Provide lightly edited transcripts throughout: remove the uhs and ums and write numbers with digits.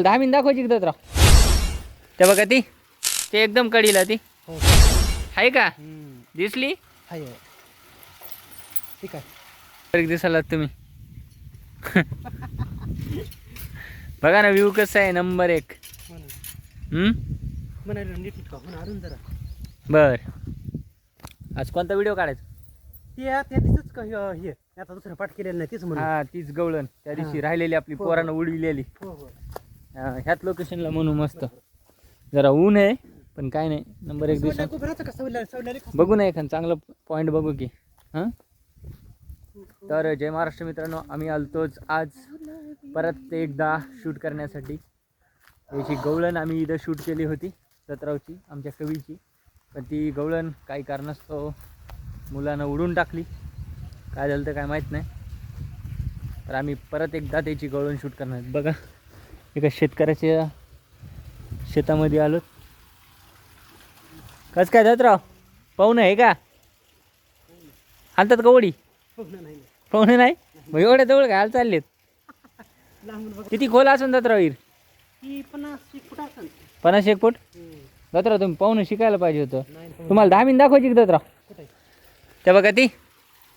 10 minute दाखवायची का राव? ते बघा ती ते एकदम कडीला ती आहे का? दिसली ठीक आहे. दिसायला तुम्ही बघा ना व्ह्यू कसा आहे नंबर 1. बर आज कोणता व्हिडिओ काढायचा? त्या दिवशीच हे आता दुसरं पाठ केलेलं नाही तीच म्हणून. हा तीच गवळण त्या दिवशी राहिलेली आपली पोरानं उडविलेली ह्याच लोकेशनला म्हणून मस्त जरा ऊन आहे पण काय नाही नंबर 1 दिवसात बघू ना एखादं चांगलं पॉईंट बघू की. हां तर जय महाराष्ट्र मित्रांनो, आम्ही आलतोच आज परत एकदा शूट करण्यासाठी. याची गवळण आम्ही इथं शूट केली होती सतरावची आमच्या कवीची, पण ती गवळण काही कारणास्तव मुलानं उडून टाकली. काय झालं तर काय माहीत नाही, तर आम्ही परत एकदा त्याची गवळण शूट करणार. बघा एका शेतकऱ्याच्या शेतामध्ये आलो. कसं काय जात राव पाहुणं आहे का? हालतात का ओढी? पाहुणे नाही मग एवढ्या जवळ काय हाल चाललेत? किती खोल असून जात राव हिर? 50 फूट दत्तराव. तुम्ही पाहुणे शिकायला पाहिजे होतं. तुम्हाला 10 मिनिट दाखवायची का दत्तराव? ते बघा ती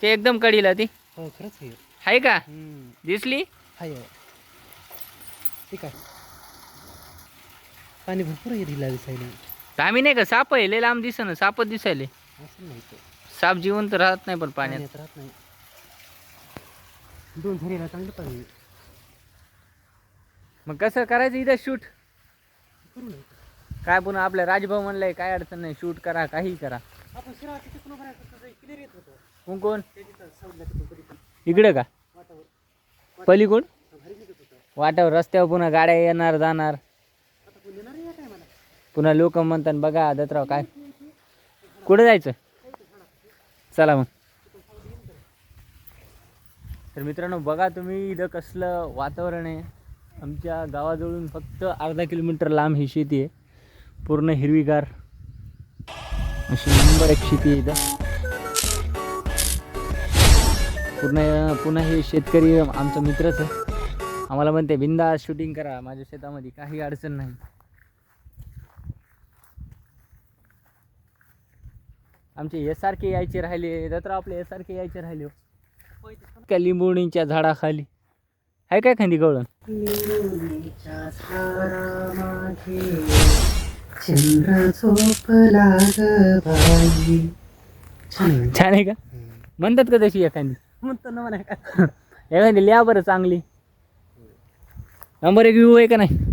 ते एकदम कडीला ती आहे का? दिसली? ठीक आहे. पाणी भरपूर येईल दिसायला. आम्ही नाही का साप आहे लय लांब दिसणं, सापच दिसायले. साप जिवंत राहत नाही पण पाण्यात राहत नाही. 2 झरीला चांगलं पाणी. मग कसं करायचं इथं शूट? काय पुन्हा आपल्या राजभाऊ म्हणलंय काय अडचण नाही, शूट करा काही करा. कोण कोण इकडे का पलीकोड वाटावर रस्त्यावर पुन्हा गाड्या येणार जाणार, पुन्हा लोक म्हणतात बघा दत्तराव काय कुठं जायचं. चला मग. तर मित्रांनो बघा तुम्ही इथं कसलं वातावरण आहे. आमच्या गावाजवळून फक्त अर्धा किलोमीटर लांब ही शेती आहे, पूर्ण हिरवीगार अशी नंबर 1 शेती आहे इथं. पुन्हा हे शेतकरी आमचा मित्रच आहे, आम्हाला म्हणते बिंदास शूटिंग करा माझ्या शेतामध्ये, काही अडचण नाही. आमचे SRK यायचे राहिले तर आपले SRK यायचे राहिले. काय लिंबोणीच्या झाडाखाली आहे काय खांदी गवळण? छान आहे का? म्हणतात का तशी एखादी? म्हणतो ना म्हणा एखादी लिहा बरं चांगली. नंबर 1 व्ह्यू आहे का नाही?